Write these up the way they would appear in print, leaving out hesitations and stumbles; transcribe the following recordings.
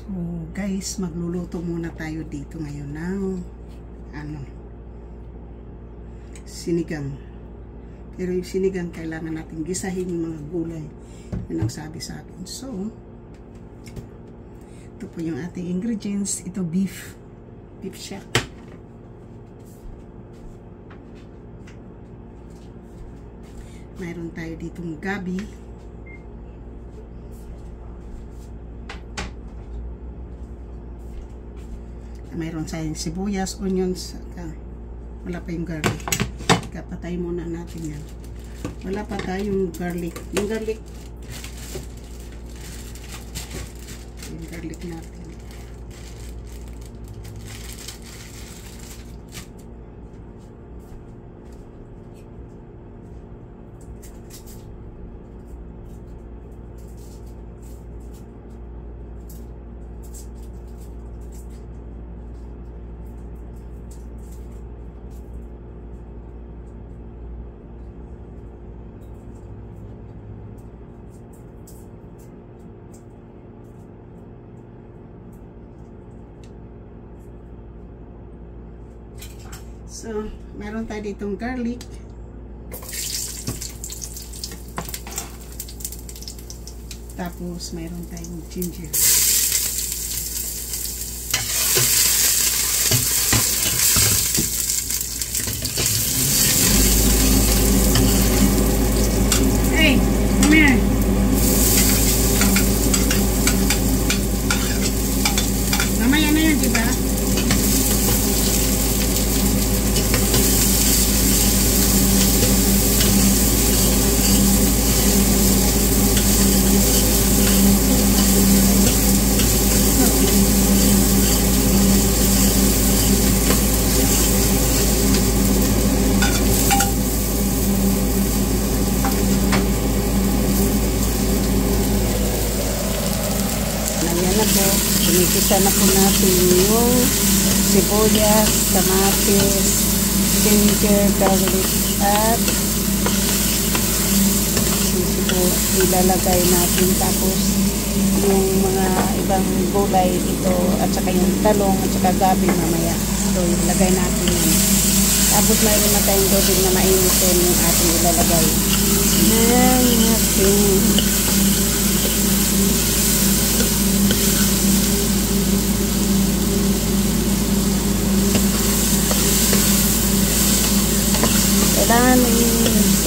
So guys, magluluto muna tayo dito ngayon ng sinigang. Pero yung sinigang kailangan natin gisahin yung mga gulay. Yun ang sabi sa akin. So ito po yung ating ingredients. Ito beef shack. Mayroon tayo ditong gabi. Mayroon tayong sibuyas, onions, wala pa yung garlic. Kapatay muna natin yan. Wala pa tayong garlic. Yung garlic natin. So, meron tayo ditong garlic. Tapos, meron tayong ginger. Hey, come here. Mamaya na yan, diba? Pinipisa na po natin yung sibuyas, kamatis, ginger, garlic, at po ilalagay natin. Tapos yung mga ibang gulay dito at saka yung talong at saka gabi mamaya. So ilagay natin yun. Tapos mayroon na tayong tubig na mainitin yung ating ilalagay.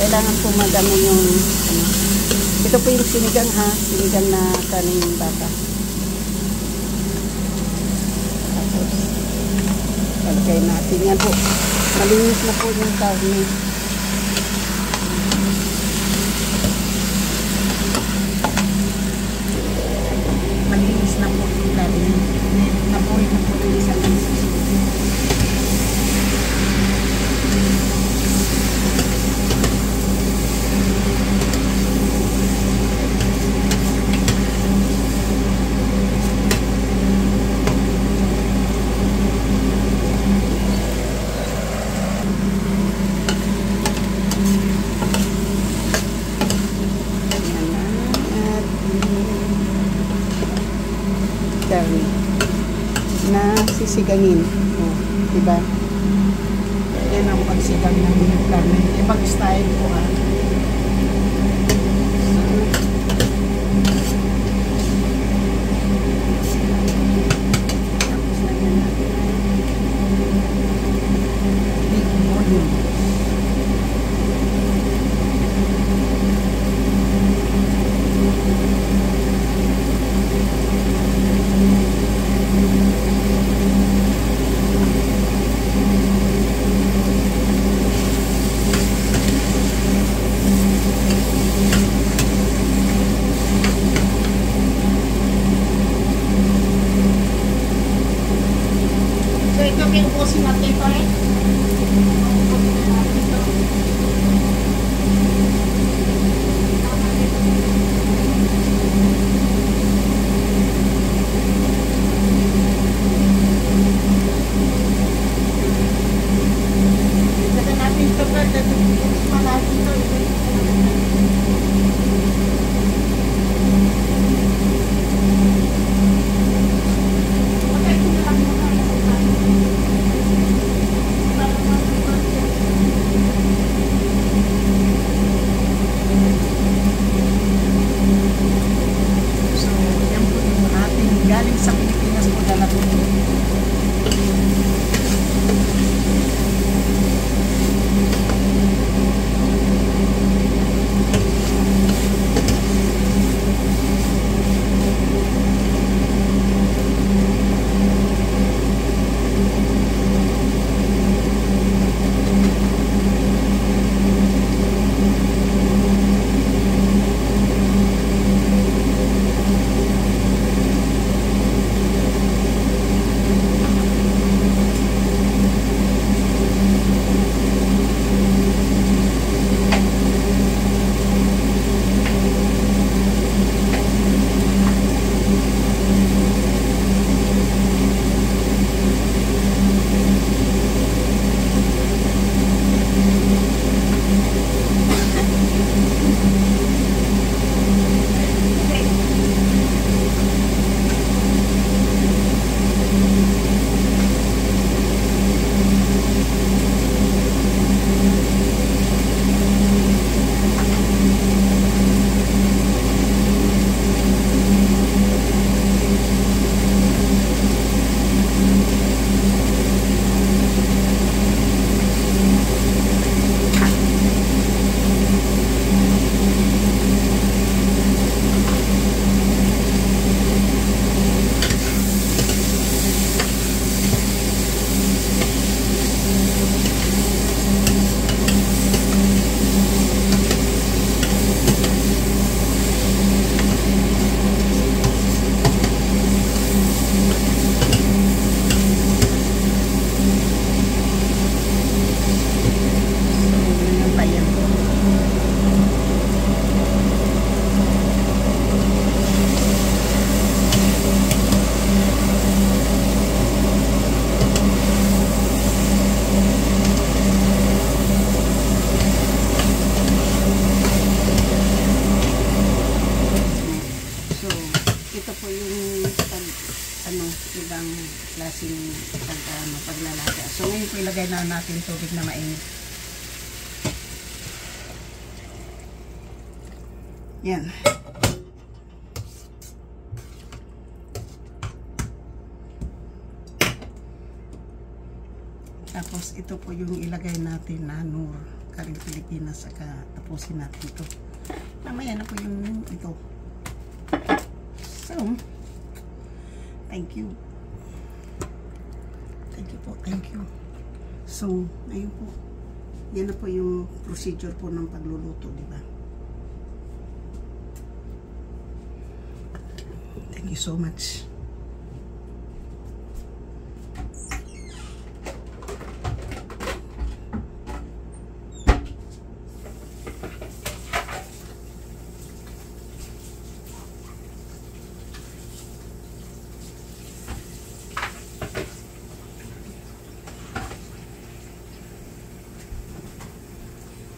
Kailangan po madami yung ito po yung sinigang sinigang na kaning baka. Tapos lalagay natin yan po. Malinis na po yung karne. Malinis na po yung karne. Napoy na po yung isang na sisigangin. Diba? Yan ang pagsigang ng karne. Ibang style po Tapos lagyan natin big onion. Pinupusin natin pa rin. Kasi natin ito pa, natin ito. po yung ibang klaseng paglalaga. So ngayon po ilagay na natin tubig na mainit. Yan. Tapos ito po yung ilagay natin na Knorr Karing Pilipinas, saka tapusin natin ito. Mamaya na po yung ito. So, thank you. Thank you po, thank you. So, ayun po. Yan na po yung procedure po ng pagluluto, di ba? Thank you so much.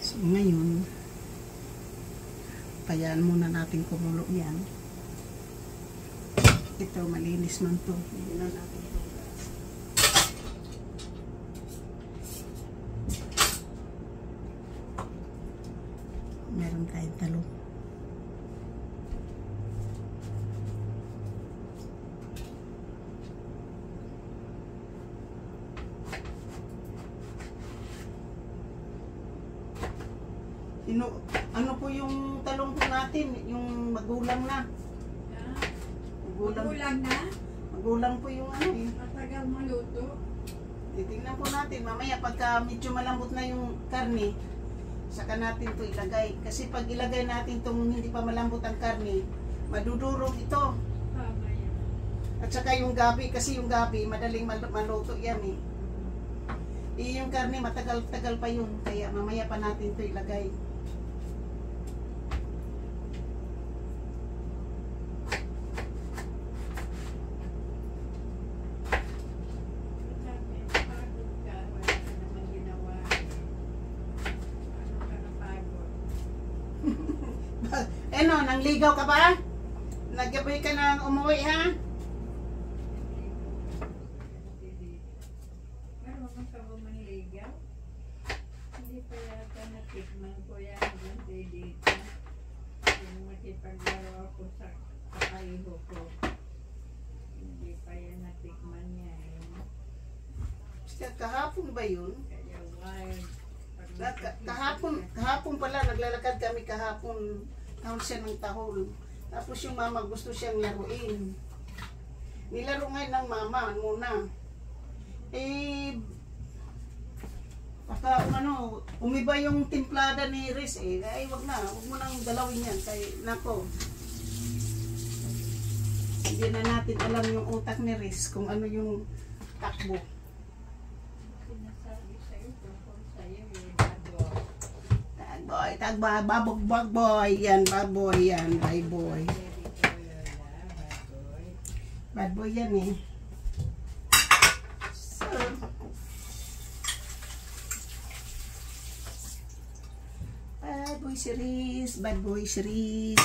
So, ngayon, payaan muna natin kumulo yan. Ito, malinis man to. Hindi na natin ito. Meron tayong talong. Ano po yung talong po natin? Yung magulang na. Magulang na? Magulang po yung ano eh. Matagal maluto. Titingnan po natin. Mamaya pagka medyo malambot na yung karne, saka natin to ilagay. Kasi pag ilagay natin itong hindi pa malambot ang karne, madudurog ito. Tama yan. At saka yung gabi, kasi yung gabi, madaling maluto yan eh. Yung karne, matagal-tagal pa yun. Kaya mamaya pa natin to ilagay. Sabi, pagod ka, wala ka naman ginawa. Ano ka napagod? Ano, nangligaw ka ba? Naggabi ka nang umuwi ha? Marunong ka ba manligaw? Hindi pa yata natikman ko yan dun dito. Yung makipaglaro ako sa kakaiho ko. Hindi pa yan natikman niya eh. Kahapon ba yun? Kaya wild. Kahapon pala, naglalakad kami kahapon. Tahol siya ng tahol. Tapos yung mama gusto siyang laruin. Nilaro ngayon ng mama muna. Eh, baka umiba yung timplada ni Riz eh. Ay, wag mo nang galawin yan. Kaya, nako. Hindi na natin alam yung utak ni Riz kung ano yung takbo. Sinasabi sa'yo, tungkol sa'yo eh, bago. Babog boy, yan, baboy, yan, bye boy. Bad boy yan eh. So, bad boy series, bad boy series.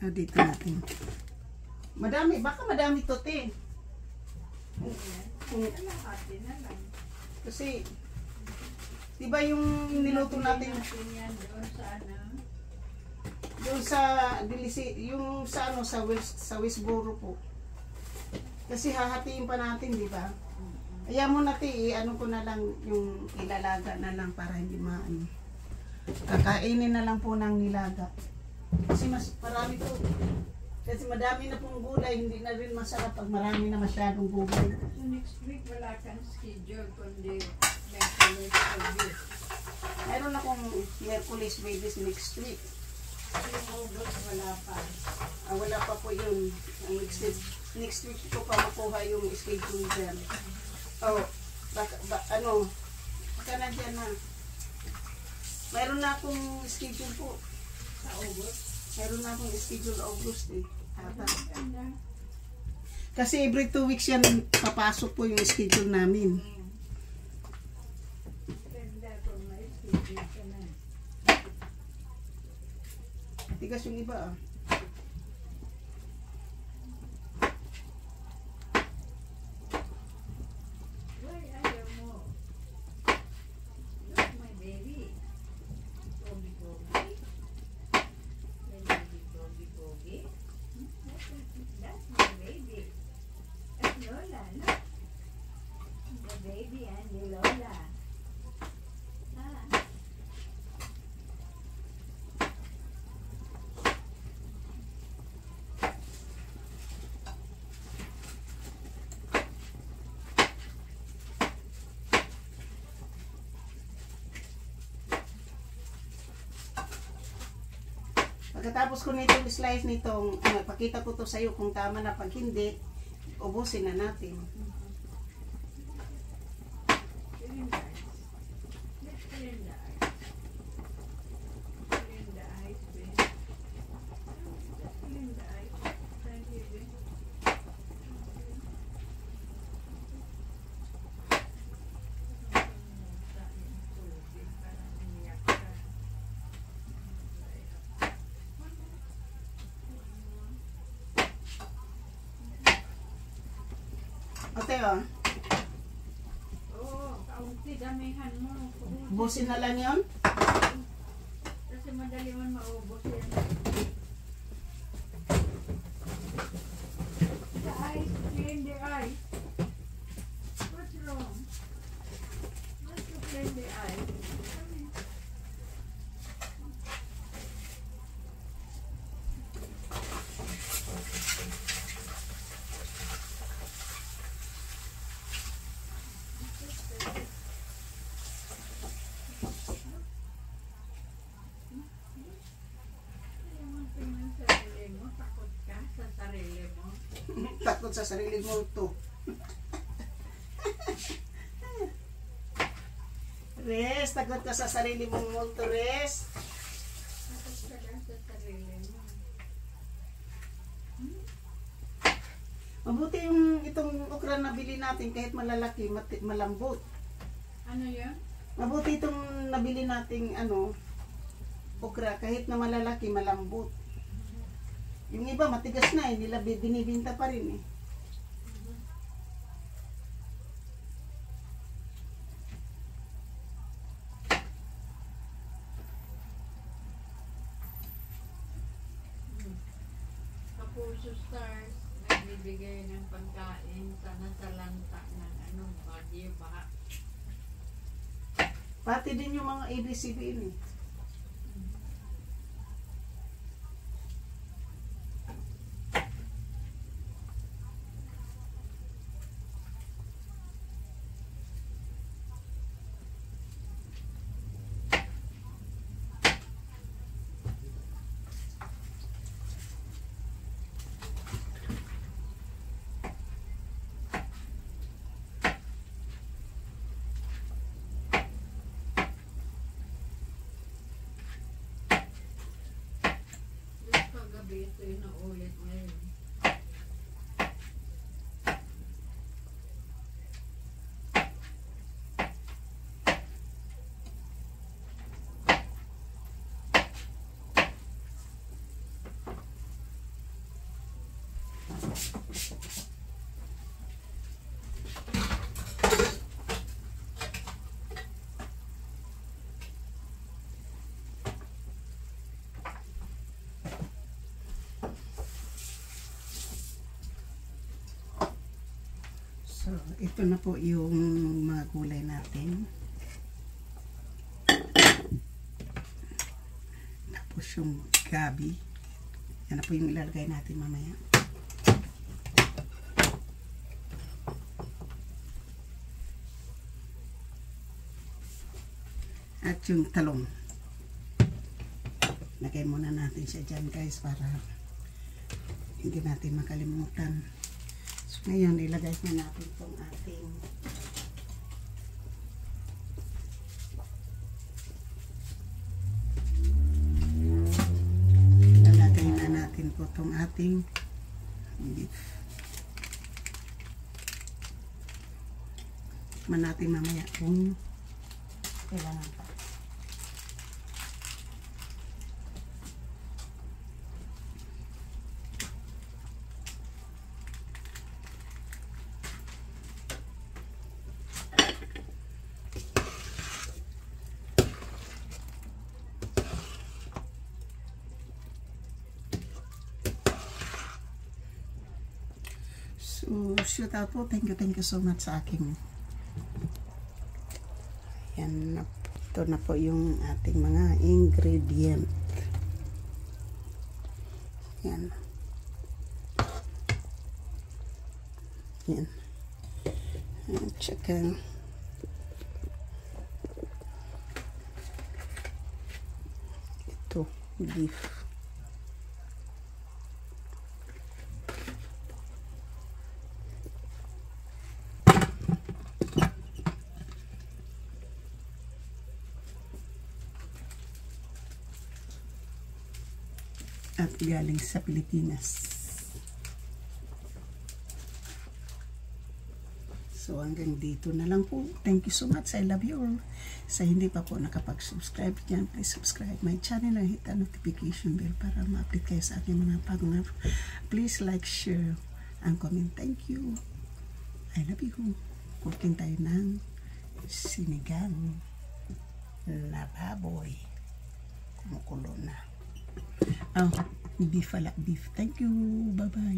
Dito natin. Madami, baka madami to te. Kalahati na lang. Kasi, diba yung niluto natin Yan doon sa ano? doon sa yung sa ano sa Wisboro po. Kasi hahatiin pa natin, di ba? Kaya mo natin ano ko na lang yung ilalaga na lang para hindi maano. Kakainin na lang po ng nilaga. Kasi mas marami po. Kasi madami na pong gulay, hindi na rin masarap pag marami na masyadong gulay. So next week wala kang schedule kundi Mercury August. Meron akong Merkulis babies next week. Yung August wala pa. Wala pa po yun. Ang next week ko pa makuha yung schedule dyan. Oh, baka na dyan na. Meron na akong schedule po. Sa August? Meron na akong schedule August eh. Ganda. Kasi every 2 weeks yan papasok po yung schedule namin. Ganda kung may schedule ka na. Tigas yung iba ah. Pagkatapos ko nitong slice nitong, pakita ko to sa'yo kung tama na. Pag hindi, ubusin na natin. Clean the ice. Let's clean the ice. Clean the ice, babe. Let's clean the ice. Thank you, babe. Ate, oh. Oo, kaunti, damihan mo. Ubusin na lang yun. Kasi madali man maubos yan. The ice, clean the ice. What's wrong? Let's clean the ice. Come here. Takot ka sa sarili mo. Takot sa sarili mo to. Res, takot ka sa sarili mong multo, Res. Takot ka lang sa sarili mo. Mabuti yung itong okra na bili natin kahit malalaki, malambot. Ano yun? Mabuti itong nabili nating okra kahit na malalaki, malambot. Yung iba matigas na nila binibinta pa rin eh. Kapuso Stars, nagbibigay ng pagkain sa nasalanta ng bagyo baha. Pati din yung mga ABCBN eh. Kagabi ito yung naulit ngayon. So, ito na po yung mga gulay natin. Tapos yung gabi. Yan na po yung ilalagay natin mamaya. At yung talong. Lagay muna natin siya dyan guys para hindi natin makalimutan. So, ngayon, ilagay na natin itong ating ilalagay na natin po itong ating beef. Tikman natin mamaya kung kailangan pa. So, shoot out po. Thank you so much sa aking. Yan, ito na po yung ating mga ingredient. Yan. Yan. At saka ito, beef. at galing sa Pilipinas. So hanggang dito na lang po. Thank you so much. I love you all. Sa hindi pa po nakapag-subscribe dyan, please subscribe my channel and hit the notification bell para ma-update kayo sa aking mga bagong. Please like, share, and comment. Thank you. I love you. Cooking tayo ng sinigang na baboy. Kumukulo na. Oh, beef pala. Beef. Thank you. Bye-bye.